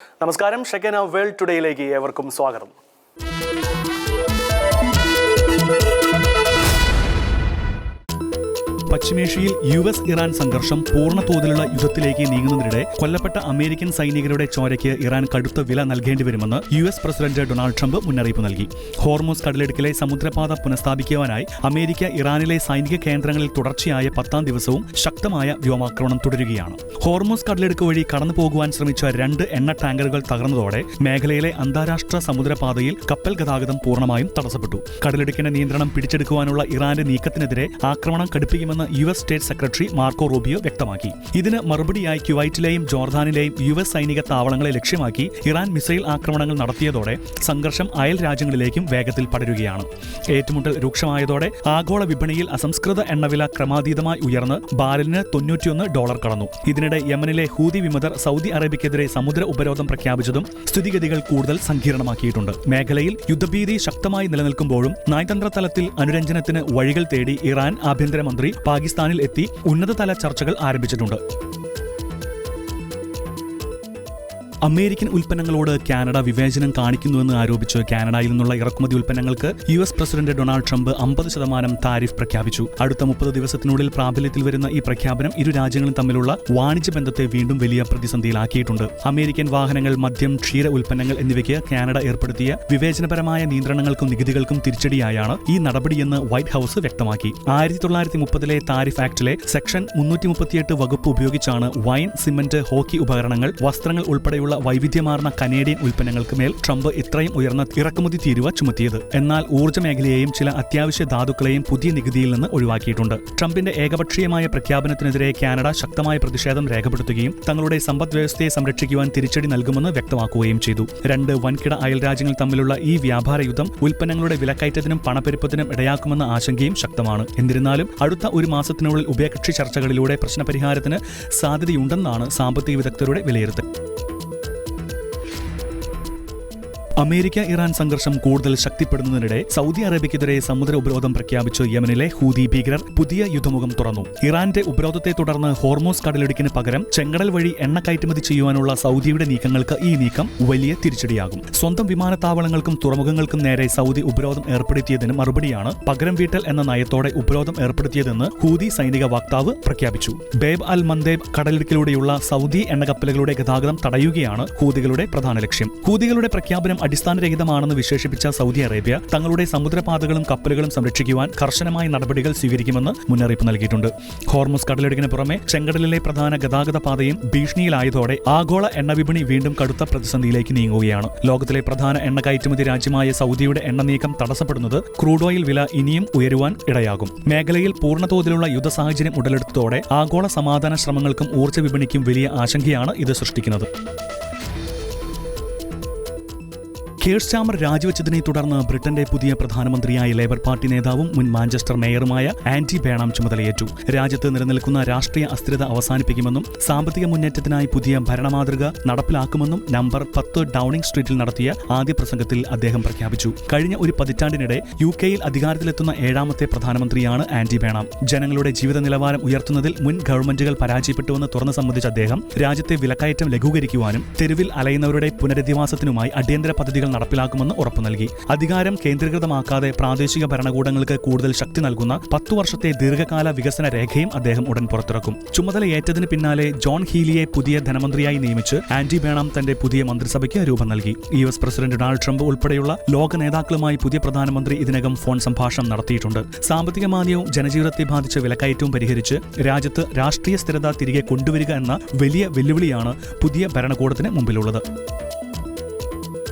നമസ്കാരം, ഷെക്കന വേൾഡ് ടുഡേയിലേക്ക് ഏവർക്കും സ്വാഗതം. പശ്ചിമേഷ്യയിൽ US ഇറാൻ സംഘർഷം പൂർണ്ണ തോതിലുള്ള യുദ്ധത്തിലേക്ക് നീങ്ങുന്നതിനിടെ കൊല്ലപ്പെട്ട അമേരിക്കൻ സൈനികരുടെ ചോരയ്ക്ക് ഇറാൻ കടുത്ത വില നൽകേണ്ടി വരുമെന്ന് US പ്രസിഡന്റ് ഡൊണാൾഡ് ട്രംപ് മുന്നറിയിപ്പ് നൽകി. ഹോർമൂസ് കടലിടുക്കിലെ സമുദ്രപാത പുനഃസ്ഥാപിക്കുവാനായി അമേരിക്ക ഇറാനിലെ സൈനിക കേന്ദ്രങ്ങളിൽ തുടർച്ചയായ 10ാം ദിവസവും ശക്തമായ വ്യോമാക്രമണം തുടരുകയാണ്. ഹോർമൂസ് കടലിടുക്ക് വഴി കടന്നുപോകുവാൻ ശ്രമിച്ച 2 എണ്ണ ടാങ്കറുകൾ തകർന്നതോടെ മേഖലയിലെ അന്താരാഷ്ട്ര സമുദ്രപാതയിൽ കപ്പൽ ഗതാഗതം പൂർണ്ണമായും തടസ്സപ്പെട്ടു. കടലിടുക്കിന്റെ നിയന്ത്രണം പിടിച്ചെടുക്കുവാനുള്ള ഇറാന്റെ നീക്കത്തിനെതിരെ ആക്രമണം കടുപ്പിക്കുമെന്ന് US state secretary Marco Rubio വ്യക്തമാക്കി. ഇതിന് മറുപടിയായി കുവൈറ്റിലെയും ജോർദാനിലെയും US സൈനിക താവളങ്ങളെ ലക്ഷ്യമാക്കി ഇറാൻ മിസൈൽ ആക്രമണങ്ങൾ നടത്തിയതോടെ സംഘർഷം അയൽ രാജ്യങ്ങളിലേക്കും വേഗത്തിൽ പടരുകയാണ്. ഏറ്റുമുട്ടൽ രൂക്ഷമായതോടെ ആഗോള വിപണിയിൽ അസംസ്കൃത എണ്ണവില ക്രമാതീതമായി ഉയർന്ന് ബാരലിന് $91 കടന്നു. ഇതിനിടെ യമനിലെ ഹൂതി വിമതർ സൗദി അറേബ്യക്കെതിരെ സമുദ്ര ഉപരോധം പ്രഖ്യാപിച്ചതും സ്ഥിതിഗതികൾ കൂടുതൽ സങ്കീർണമാക്കിയിട്ടുണ്ട്. മേഖലയിൽ യുദ്ധഭീതി ശക്തമായി നിലനിൽക്കുമ്പോഴും നയതന്ത്ര തലത്തിൽ അനുരഞ്ജനത്തിന് വഴികൾ തേടി ഇറാൻ ആഭ്യന്തരമന്ത്രി പാകിസ്ഥാനിൽ എത്തി ഉന്നതതല ചർച്ചകൾ ആരംഭിച്ചിട്ടുണ്ട്. അമേരിക്കൻ ഉൽപ്പന്നങ്ങളോട് കാനഡ വിവേചനം കാണിക്കുന്നുവെന്ന് ആരോപിച്ച് കാനഡയിൽ നിന്നുള്ള ഇറക്കുമതി ഉൽപ്പന്നങ്ങൾക്ക് US president Donald Trump 50% tariff പ്രഖ്യാപിച്ചു. അടുത്ത 30 ദിവസത്തിനുള്ളിൽ പ്രാബല്യത്തിൽ വരുന്ന ഈ പ്രഖ്യാപനം ഇരു രാജ്യങ്ങളും തമ്മിലുള്ള വാണിജ്യ ബന്ധത്തെ വീണ്ടും വലിയ പ്രതിസന്ധിയിലാക്കിയിട്ടുണ്ട്. അമേരിക്കൻ വാഹനങ്ങൾ, മദ്യം, ക്ഷീര ഉൽപ്പന്നങ്ങൾ എന്നിവയ്ക്ക് കാനഡ ഏർപ്പെടുത്തിയ വിവേചനപരമായ നിയന്ത്രണങ്ങൾക്കും നികുതികൾക്കും തിരിച്ചടിയായാണ് ഈ നടപടിയെന്ന് വൈറ്റ് ഹൌസ് വ്യക്തമാക്കി. 1930 താരിഫ് ആക്ടിലെ സെക്ഷൻ 338 വകുപ്പ് ഉപയോഗിച്ചാണ് വൈൻ, സിമന്റ്, ഹോക്കി ഉപകരണങ്ങൾ, വസ്ത്രങ്ങൾ ഉൾപ്പെടെയുള്ള വൈവിധ്യമാർന്ന കനേഡിയൻ ഉൽപ്പന്നങ്ങൾക്ക് മേൽ ട്രംപ് ഇത്രയും ഉയർന്ന ഇറക്കുമതി തീരുവ ചുമത്തിയത്. എന്നാൽ ഊർജ്ജ മേഖലയെയും ചില അത്യാവശ്യ ധാതുക്കളെയും പുതിയ നികുതിയിൽ നിന്ന് ഒഴിവാക്കിയിട്ടുണ്ട്. ട്രംപിന്റെ ഏകപക്ഷീയമായ പ്രഖ്യാപനത്തിനെതിരെ കാനഡ ശക്തമായ പ്രതിഷേധം രേഖപ്പെടുത്തുകയും തങ്ങളുടെ സമ്പദ് വ്യവസ്ഥയെ സംരക്ഷിക്കുവാൻ തിരിച്ചടി നൽകുമെന്ന് വ്യക്തമാക്കുകയും ചെയ്തു. 2 വൻകിട അയൽ രാജ്യങ്ങൾ തമ്മിലുള്ള ഈ വ്യാപാര യുദ്ധം ഉൽപ്പന്നങ്ങളുടെ വിലക്കയറ്റത്തിനും പണപ്പെരുപ്പത്തിനും ഇടയാക്കുമെന്ന ആശങ്കയും ശക്തമാണ്. എന്നിരുന്നാലും അടുത്ത ഒരു മാസത്തിനുള്ളിൽ ഉഭയകക്ഷി ചർച്ചകളിലൂടെ പ്രശ്നപരിഹാരത്തിന് സാധ്യതയുണ്ടെന്നാണ് സാമ്പത്തിക വിദഗ്ധരുടെ വിലയിരുത്തൽ. അമേരിക്ക ഇറാൻ സംഘർഷം കൂടുതൽ ശക്തിപ്പെടുന്നതിനിടെ സൗദി അറേബ്യക്കെതിരെ സമുദ്ര ഉപരോധം പ്രഖ്യാപിച്ച് യമനിലെ ഹൂതി ഭീകരർ പുതിയ യുദ്ധമുഖം തുറന്നു. ഇറാന്റെ ഉപരോധത്തെ തുടർന്ന് ഹോർമൂസ് കടലിടുക്കിന് പകരം ചെങ്കടൽ വഴി എണ്ണ കയറ്റുമതി ചെയ്യുവാനുള്ള സൗദിയുടെ നീക്കങ്ങൾക്ക് ഈ നീക്കം വലിയ തിരിച്ചടിയാകും. സ്വന്തം വിമാനത്താവളങ്ങൾക്കും തുറമുഖങ്ങൾക്കും നേരെ സൗദി ഉപരോധം ഏർപ്പെടുത്തിയതിന് മറുപടിയാണ് പകരം വീട്ടൽ എന്ന നയത്തോടെ ഉപരോധം ഏർപ്പെടുത്തിയതെന്ന് ഹൂതി സൈനിക വക്താവ് പ്രഖ്യാപിച്ചു. ബേബ് അൽ മന്ദേബ് കടലിടുക്കിലൂടെയുള്ള സൗദി എണ്ണക്കപ്പലുകളുടെ ഗതാഗതം തടയുകയാണ് ഹൂതികളുടെ പ്രധാന ലക്ഷ്യം. ഹൂതികളുടെ പ്രഖ്യാപനം അടിസ്ഥാനരഹിതമാണെന്ന് വിശേഷിപ്പിച്ച സൗദി അറേബ്യ തങ്ങളുടെ സമുദ്രപാതകളും കപ്പലുകളും സംരക്ഷിക്കുവാൻ കർശനമായ നടപടികൾ സ്വീകരിക്കുമെന്ന് മുന്നറിയിപ്പ് നൽകിയിട്ടുണ്ട്. ഹോർമൂസ് കടലിടുക്കിന് പുറമെ ചെങ്കടലിലെ പ്രധാന ഗതാഗത പാതയും ഭീഷണിയിലായതോടെ ആഗോള എണ്ണ വിപണി വീണ്ടും കടുത്ത പ്രതിസന്ധിയിലേക്ക് നീങ്ങുകയാണ്. ലോകത്തിലെ പ്രധാന എണ്ണ കയറ്റുമതി രാജ്യമായ സൗദിയുടെ എണ്ണ നീക്കം തടസ്സപ്പെടുന്നത് ക്രൂഡ് ഓയിൽ വില ഇനിയും ഉയരുവാൻ ഇടയാകും. മേഖലയിൽ പൂർണ്ണതോതിലുള്ള യുദ്ധ സാഹചര്യം ഉടലെടുത്തതോടെ ആഗോള സമാധാന ശ്രമങ്ങൾക്കും ഊർജ്ജ വിപണിക്കും വലിയ ആശങ്കയാണ് ഇത് സൃഷ്ടിക്കുന്നത്. കീർ സ്റ്റാമർ രാജിവെച്ചതിനെ തുടർന്ന് ബ്രിട്ടന്റെ പുതിയ പ്രധാനമന്ത്രിയായ ലേബർ പാർട്ടി നേതാവും മുൻ മാഞ്ചസ്റ്റർ മേയറുമായ ആൻഡി ബേണാം ചുമതലയേറ്റു. രാജ്യത്ത് നിലനിൽക്കുന്ന രാഷ്ട്രീയ അസ്ഥിരത അവസാനിപ്പിക്കുമെന്നും സാമ്പത്തിക മുന്നേറ്റത്തിനായി പുതിയ ഭരണമാതൃക നടപ്പിലാക്കുമെന്നും നമ്പർ 10 ഡൌണിംഗ് സ്ട്രീറ്റിൽ നടത്തിയ ആദ്യ പ്രസംഗത്തിൽ അദ്ദേഹം പ്രഖ്യാപിച്ചു. കഴിഞ്ഞ ഒരു പതിറ്റാണ്ടിനിടെ UKയിൽ അധികാരത്തിലെത്തുന്ന 7ാമത്തെ പ്രധാനമന്ത്രിയാണ് ആൻഡി ബേണാം. ജനങ്ങളുടെ ജീവിത നിലവാരം ഉയർത്തുന്നതിൽ മുൻ ഗവൺമെന്റുകൾ പരാജയപ്പെട്ടുവെന്ന് തുറന്നു സമ്മതിച്ച അദ്ദേഹം രാജ്യത്തെ വിലക്കയറ്റം ലഘൂകരിക്കുവാനും തെരുവിൽ അലയുന്നവരുടെ പുനരധിവാസത്തിനുമായി അടിയന്തര പദ്ധതികൾ നടപ്പിലാക്കുമെന്ന് ഉറപ്പു നൽകി. അധികാരം കേന്ദ്രീകൃതമാക്കാതെ പ്രാദേശിക ഭരണകൂടങ്ങൾക്ക് കൂടുതൽ ശക്തി നൽകുന്ന 10 വർഷത്തെ ദീർഘകാല വികസന രേഖയും അദ്ദേഹം ഉടൻ പുറത്തിറക്കും. ചുമതലയേറ്റതിന് പിന്നാലെ ജോൺ ഹീലിയെ പുതിയ ധനമന്ത്രിയായി നിയമിച്ച് ആൻഡി ബേണാം തന്റെ പുതിയ മന്ത്രിസഭയ്ക്ക് രൂപം നൽകി. US പ്രസിഡന്റ് ഡൊണാൾഡ് ട്രംപ് ഉൾപ്പെടെയുള്ള ലോക നേതാക്കളുമായി പുതിയ പ്രധാനമന്ത്രി ഇതിനകം ഫോൺ സംഭാഷണം നടത്തിയിട്ടുണ്ട്. സാമ്പത്തിക മാന്ദ്യവും ജനജീവിതത്തെ ബാധിച്ച വിലക്കയറ്റവും പരിഹരിച്ച് രാജ്യത്ത് രാഷ്ട്രീയ സ്ഥിരത തിരികെ കൊണ്ടുവരിക എന്ന വലിയ വെല്ലുവിളിയാണ് പുതിയ ഭരണകൂടത്തിന് മുമ്പിലുള്ളത്.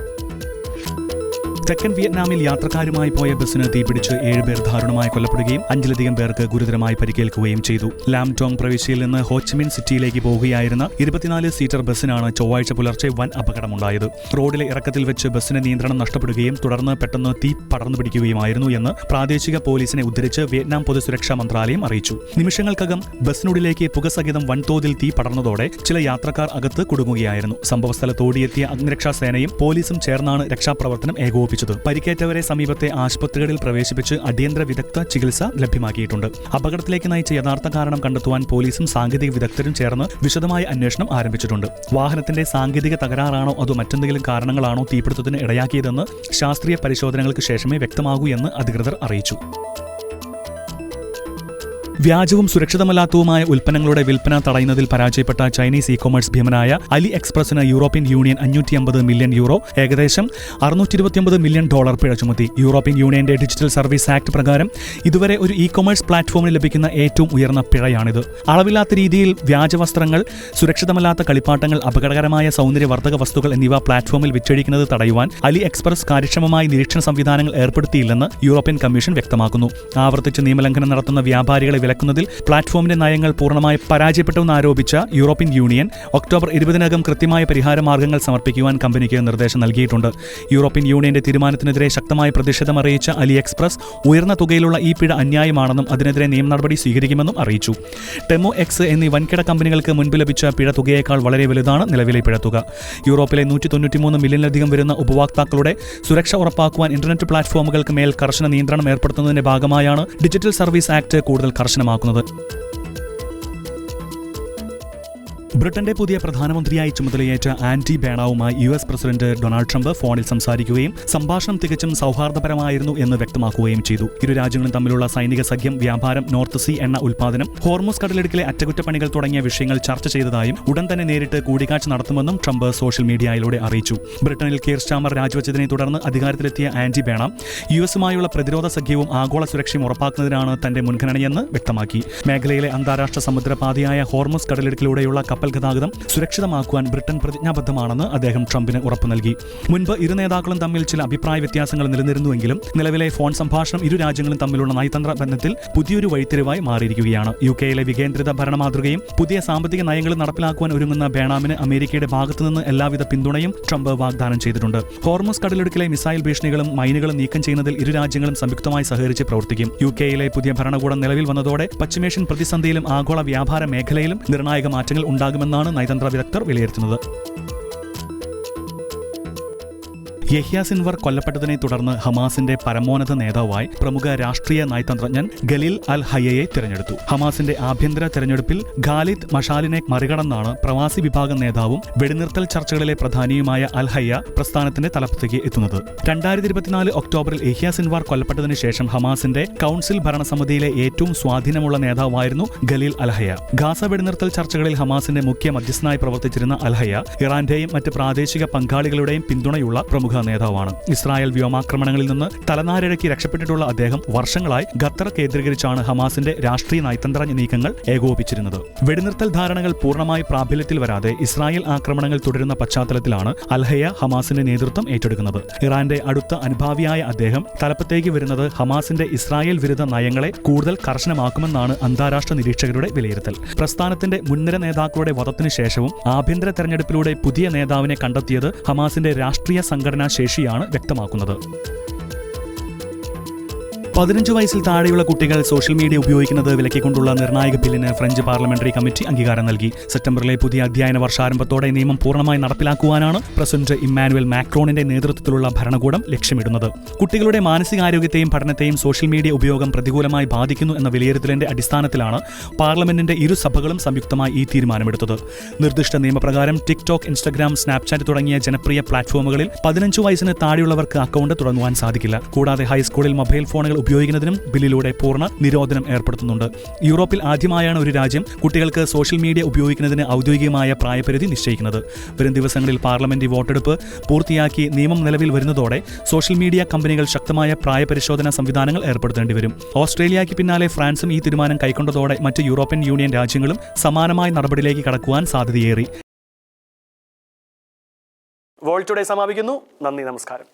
തെക്കൻ വിയറ്റ്നാമിൽ യാത്രക്കാരുമായി പോയ ബസ്സിന് തീപിടിച്ച് 7 പേർ ദാരുണമായി കൊല്ലപ്പെടുകയും 5ലധികം പേർക്ക് ഗുരുതരമായി പരിക്കേൽക്കുകയും ചെയ്തു. ലാംടോങ് പ്രവിശ്യയിൽ നിന്ന് ഹോച്ചിമിൻ സിറ്റിയിലേക്ക് പോകുകയായിരുന്ന 24 സീറ്റർ ബസ്സിനാണ് ചൊവ്വാഴ്ച പുലർച്ചെ വൻ അപകടമുണ്ടായത്. റോഡിലെ ഇറക്കത്തിൽ വെച്ച് ബസ്സിന് നിയന്ത്രണം നഷ്ടപ്പെടുകയും തുടർന്ന് പെട്ടെന്ന് തീ പടർന്നു പിടിക്കുകയുമായിരുന്നു എന്ന് പ്രാദേശിക പോലീസിനെ ഉദ്ധരിച്ച് വിയറ്റ്നാം പൊതുസുരക്ഷാ മന്ത്രാലയം അറിയിച്ചു. നിമിഷങ്ങൾക്കകം ബസ്സിനുള്ളിലേക്ക് പുകസഹിതം വൻതോതിൽ തീ പടർന്നതോടെ ചില യാത്രക്കാർ അകത്ത് കുടുങ്ങുകയായിരുന്നു. സംഭവസ്ഥലത്ത് ഓടിയെത്തിയ അഗ്നിരക്ഷാ സേനയും പോലീസും ചേർന്നാണ് രക്ഷാപ്രവർത്തനം ഏകോപിപ്പിച്ചത്. ഏൽപ്പിച്ചത്. പരിക്കേറ്റവരെ സമീപത്തെ ആശുപത്രികളിൽ പ്രവേശിപ്പിച്ച് അടിയന്തര വിദഗ്ധ ചികിത്സ ലഭ്യമാക്കിയിട്ടുണ്ട്. അപകടത്തിലേക്ക് നയിച്ച യഥാർത്ഥ കാരണം കണ്ടെത്തുവാൻ പോലീസും സാങ്കേതിക വിദഗ്ധരും ചേർന്ന് വിശദമായ അന്വേഷണം ആരംഭിച്ചിട്ടുണ്ട്. വാഹനത്തിന്റെ സാങ്കേതിക തകരാറാണോ അതോ മറ്റെന്തെങ്കിലും കാരണങ്ങളാണോ തീപിടുത്തത്തിന് ഇടയാക്കിയതെന്ന് ശാസ്ത്രീയ പരിശോധനകൾക്ക് ശേഷമേ വ്യക്തമാകൂ എന്ന് അധികൃതർ അറിയിച്ചു. വ്യാജവും സുരക്ഷിതമല്ലാത്തതുമായ ഉൽപ്പന്നങ്ങളുടെ വിൽപ്പന തടയുന്നതിൽ പരാജയപ്പെട്ട ചൈനീസ് ഇ-കൊമേഴ്സ് ഭീമനായ അലി എക്സ്പ്രസിന് യൂറോപ്യൻ യൂണിയൻ 550 മില്യൺ യൂറോ, ഏകദേശം $629 മില്യൺ പിഴ ചുമത്തി. യൂറോപ്യൻ യൂണിയന്റെ ഡിജിറ്റൽ സർവീസ് ആക്ട് പ്രകാരം ഇതുവരെ ഒരു ഇ-കൊമേഴ്സ് പ്ലാറ്റ്ഫോമിന് ലഭിക്കുന്ന ഏറ്റവും ഉയർന്ന പിഴയാണിത്. അളവില്ലാത്ത രീതിയിൽ വ്യാജവസ്ത്രങ്ങൾ, സുരക്ഷിതമല്ലാത്ത കളിപ്പാട്ടങ്ങൾ, അപകടകരമായ സൗന്ദര്യവർദ്ധക വസ്തുക്കൾ എന്നിവ പ്ലാറ്റ്ഫോമിൽ വിറ്റഴിക്കുന്നത് തടയുവാൻ അലി എക്സ്പ്രസ് കാര്യക്ഷമമായ നിരീക്ഷണ സംവിധാനങ്ങൾ ഏർപ്പെടുത്തിയില്ലെന്ന് യൂറോപ്യൻ കമ്മീഷൻ വ്യക്തമാക്കുന്നു. ആവർത്തിച്ച് നിയമലംഘനം നടത്തുന്ന വ്യാപാരികളെ വിലക്കുന്നതിൽ പ്ലാറ്റ്ഫോമിന്റെ നയങ്ങൾ പൂർണ്ണമായി പരാജയപ്പെട്ടുവെന്ന് ആരോപിച്ച യൂറോപ്യൻ യൂണിയൻ ഒക്ടോബർ 20 കൃത്യമായ പരിഹാര മാർഗ്ഗങ്ങൾ സമർപ്പിക്കുവാൻ കമ്പനിക്ക് നിർദ്ദേശം നൽകിയിട്ടുണ്ട്. യൂറോപ്യൻ യൂണിയന്റെ തീരുമാനത്തിനെതിരെ ശക്തമായ പ്രതിഷേധം അറിയിച്ച അലി എക്സ്പ്രസ് ഉയർന്ന തുകയിലുള്ള ഈ പിഴ അന്യായമാണെന്നും അതിനെതിരെ നിയമ നടപടി സ്വീകരിക്കുമെന്നും അറിയിച്ചു. ടെമോ എക്സ് എന്നീ വൻകിട കമ്പനികൾക്ക് മുൻപ് ലഭിച്ച പിഴ തുകയേക്കാൾ വളരെ വലുതാണ് നിലവിലെ പിഴത്തുക. യൂറോപ്പിലെ 193 മില്യണിലധികം വരുന്ന ഉപഭോക്താക്കളുടെ സുരക്ഷ ഉറപ്പാക്കുവാൻ ഇന്റർനെറ്റ് പ്ലാറ്റ്ഫോമുകൾക്ക് മേൽ കർശന നിയന്ത്രണം ഏർപ്പെടുത്തുന്നതിന്റെ ഭാഗമായാണ് ഡിജിറ്റൽ സർവീസ് ആക്ട് കൂടുതൽ കർശനമാക്കുന്നത്. ബ്രിട്ടന്റെ പുതിയ പ്രധാനമന്ത്രിയായി ചുമതലയേറ്റ ആൻഡി ബേണാവുമായി US പ്രസിഡന്റ് ഡൊണാൾഡ് ട്രംപ് ഫോണിൽ സംസാരിക്കുകയും സംഭാഷണം തികച്ചും സൗഹാർദ്ദപരമായിരുന്നു എന്ന് വ്യക്തമാക്കുകയും ചെയ്തു. ഇരു രാജ്യങ്ങളും തമ്മിലുള്ള സൈനിക സഖ്യം, വ്യാപാരം, നോർത്ത് സീ എണ്ണ ഉൽപ്പാദനം, ഹോർമൂസ് കടലിടുക്കിലെ അറ്റകുറ്റപ്പണികൾ തുടങ്ങിയ വിഷയങ്ങൾ ചർച്ച ചെയ്തതായും ഉടൻ തന്നെ നേരിട്ട് കൂടിക്കാഴ്ച നടത്തുമെന്നും ട്രംപ് സോഷ്യൽ മീഡിയയിലൂടെ അറിയിച്ചു. ബ്രിട്ടനിൽ കീർ സ്റ്റാമർ രാജിവെച്ചതിനെ തുടർന്ന് അധികാരത്തിലെത്തിയ ആൻഡി ബേണാം US-മായുള്ള പ്രതിരോധ സഖ്യവും ആഗോള സുരക്ഷയും ഉറപ്പാക്കുന്നതിനാണ് തന്റെ മുൻഗണനയെന്ന് വ്യക്തമാക്കി. മേഖലയിലെ അന്താരാഷ്ട്ര സമുദ്രപാതയായ ഹോർമൂസ് കടലിടുക്കിലൂടെയുള്ള കപ്പൽ ഗതാഗതം സുരക്ഷിതമാക്കുവാൻ ബ്രിട്ടൻ പ്രതിജ്ഞാബദ്ധമാണെന്ന് അദ്ദേഹം ട്രംപിന് ഉറപ്പു നൽകി. മുൻപ് ഇരു നേതാക്കളും തമ്മിൽ ചില അഭിപ്രായ വ്യത്യാസങ്ങൾ നിലനിന്നിരുന്നുവെങ്കിലും നിലവിലെ ഫോൺ സംഭാഷണം ഇരു രാജ്യങ്ങളും തമ്മിലുള്ള നയതന്ത്ര ബന്ധത്തിൽ പുതിയൊരു വഴിത്തിരിവായി മാറിയിരിക്കുകയാണ്. UK-യിലെ വികേന്ദ്രിത ഭരണമാതൃകയും പുതിയ സാമ്പത്തിക നയങ്ങളും നടപ്പിലാക്കുവാൻ ഒരുങ്ങുന്ന ബേണാമിന് അമേരിക്കയുടെ ഭാഗത്തുനിന്ന് എല്ലാവിധ പിന്തുണയും ട്രംപ് വാഗ്ദാനം ചെയ്തിട്ടുണ്ട്. ഹോർമൂസ് കടലിടുക്കിലെ മിസൈൽ ഭീഷണികളും മൈനുകളും നീക്കം ചെയ്യുന്നതിൽ ഇരു രാജ്യങ്ങളും സംയുക്തമായി സഹകരിച്ച് പ്രവർത്തിക്കും. UK-യിലെ പുതിയ ഭരണകൂടം നിലവിൽ വന്നതോടെ പശ്ചിമേഷ്യൻ പ്രതിസന്ധിയിലും ആഗോള വ്യാപാര മേഖലയിലും നിർണായക മാറ്റങ്ങൾ ഉണ്ടാകുമെന്നാണ് നയതന്ത്ര വിദഗ്ധർ വിലയിരുത്തുന്നത്. യഹ്യ സിൻവർ കൊല്ലപ്പെട്ടതിനെ തുടർന്ന് ഹമാസിന്റെ പരമോന്നത നേതാവായി പ്രമുഖ രാഷ്ട്രീയ നയതന്ത്രജ്ഞൻ ഖലീൽ അൽ ഹയ്യയെ തിരഞ്ഞെടുത്തു. ഹമാസിന്റെ ആഭ്യന്തര തെരഞ്ഞെടുപ്പിൽ ഖാലിദ് മഷാലിനെ മറികടന്നാണ് പ്രവാസി വിഭാഗം നേതാവും വെടിനിർത്തൽ ചർച്ചകളിലെ പ്രധാനിയുമായ അൽ ഹയ്യ പ്രസ്ഥാനത്തിന്റെ തലപ്പത്തേക്ക് എത്തുന്നത്. 2024 ഒക്ടോബറിൽ യഹ്യ സിൻവർ കൊല്ലപ്പെട്ടതിനു ശേഷം ഹമാസിന്റെ കൗൺസിൽ ഭരണസമിതിയിലെ ഏറ്റവും സ്വാധീനമുള്ള നേതാവായിരുന്നു ഖലീൽ അൽ ഹയ്യ. ഗാസ വെടിനിർത്തൽ ചർച്ചകളിൽ ഹമാസിന്റെ മുഖ്യ മധ്യസ്ഥനായി പ്രവർത്തിച്ചിരുന്ന അൽ ഹയ്യ ഇറാന്റെയും മറ്റ് പ്രാദേശിക പങ്കാളികളുടെയും പിന്തുണയുള്ള പ്രമുഖ നേതാവാണ്. ഇസ്രായേൽ വ്യോമാക്രമണങ്ങളിൽ നിന്ന് തലനാരിഴക്കി രക്ഷപ്പെട്ടിട്ടുള്ള അദ്ദേഹം വർഷങ്ങളായി ഖത്തർ കേന്ദ്രീകരിച്ചാണ് ഹമാസിന്റെ രാഷ്ട്രീയ നയതന്ത്ര നീക്കങ്ങൾ ഏകോപിപ്പിച്ചിരുന്നത്. വെടിനിർത്തൽ ധാരണകൾ പൂർണ്ണമായി പ്രാബല്യത്തിൽ വരാതെ ഇസ്രായേൽ ആക്രമണങ്ങൾ തുടരുന്ന പശ്ചാത്തലത്തിലാണ് അൽഹയ്യ ഹമാസിന്റെ നേതൃത്വം ഏറ്റെടുക്കുന്നത്. ഇറാന്റെ അടുത്ത അനുഭാവിയായ അദ്ദേഹം തലപ്പത്തേക്ക് വരുന്നത് ഹമാസിന്റെ ഇസ്രായേൽ വിരുദ്ധ നയങ്ങളെ കൂടുതൽ കർശനമാക്കുമെന്നാണ് അന്താരാഷ്ട്ര നിരീക്ഷകരുടെ വിലയിരുത്തൽ. പ്രസ്ഥാനത്തിന്റെ മുൻനിര നേതാക്കളുടെ വധത്തിനു ശേഷവും ആഭ്യന്തര തെരഞ്ഞെടുപ്പിലൂടെ പുതിയ നേതാവിനെ കണ്ടെത്തിയത് ഹമാസിന്റെ രാഷ്ട്രീയ സംഘടനാ ശേഷിയാണ് വ്യക്തമാക്കുന്നത്. 15 വയസ്സിൽ താഴെയുള്ള കുട്ടികൾ സോഷ്യൽ മീഡിയ ഉപയോഗിക്കുന്നത് വിലക്കിക്കൊണ്ടുള്ള നിർണായക ബില്ലിന് ഫ്രഞ്ച് പാർലമെന്ററി കമ്മിറ്റി അംഗീകാരം നൽകി. സെപ്റ്റംബറിലെ പുതിയ അധ്യയന വർഷാരംഭത്തോടെ നിയമം പൂർണ്ണമായി നടപ്പിലാക്കുവാനാണ് പ്രസിഡന്റ് ഇമ്മാനുവൽ മാക്രോണിന്റെ നേതൃത്വത്തിലുള്ള ഭരണകൂടം ലക്ഷ്യമിടുന്നത്. കുട്ടികളുടെ മാനസികാരോഗ്യത്തെയും പഠനത്തെയും സോഷ്യൽ മീഡിയ ഉപയോഗം പ്രതികൂലമായി ബാധിക്കുന്നു എന്ന വിലയിരുത്തലിന്റെ അടിസ്ഥാനത്തിലാണ് പാർലമെന്റിന്റെ ഇരു സഭകളും സംയുക്തമായി ഈ തീരുമാനമെടുത്തത്. നിർദ്ദിഷ്ട നിയമപ്രകാരം ടിക്ടോക്ക്, ഇൻസ്റ്റഗ്രാം, സ്നാപ്ചാറ്റ് തുടങ്ങിയ ജനപ്രിയ പ്ലാറ്റ്ഫോമുകളിൽ 15 വയസ്സിന് താഴെയുള്ളവർക്ക് അക്കൗണ്ട് തുടങ്ങുവാൻ സാധിക്കില്ല. കൂടാതെ ഹൈസ്കൂളിൽ മൊബൈൽ ഫോണുകൾ ഉപയോഗിക്കുന്നതിനും ബില്ലിലൂടെ പൂർണ്ണ നിരോധനം ഏർപ്പെടുത്തുന്നുണ്ട്. യൂറോപ്പിൽ ആദ്യമായാണ് ഒരു രാജ്യം കുട്ടികൾക്ക് സോഷ്യൽ മീഡിയ ഉപയോഗിക്കുന്നതിന് ഔദ്യോഗികമായ പ്രായപരിധി നിശ്ചയിക്കുന്നത്. വരും ദിവസങ്ങളിൽ പാർലമെന്റ് വോട്ടെടുപ്പ് പൂർത്തിയാക്കി നിയമം നിലവിൽ വരുന്നതോടെ സോഷ്യൽ മീഡിയ കമ്പനികൾ ശക്തമായ പ്രായപരിശോധനാ സംവിധാനങ്ങൾ ഏർപ്പെടുത്തേണ്ടി വരും. ഓസ്ട്രേലിയയ്ക്ക് പിന്നാലെ ഫ്രാൻസും ഈ തീരുമാനം കൈക്കൊണ്ടതോടെ മറ്റ് യൂറോപ്യൻ യൂണിയൻ രാജ്യങ്ങളും സമാനമായ നടപടിയിലേക്ക് കടക്കുവാൻ സാധ്യതയേറി. വേൾഡ് ടുഡേ സമാപിക്കുന്നു. നന്ദി, നമസ്കാരം.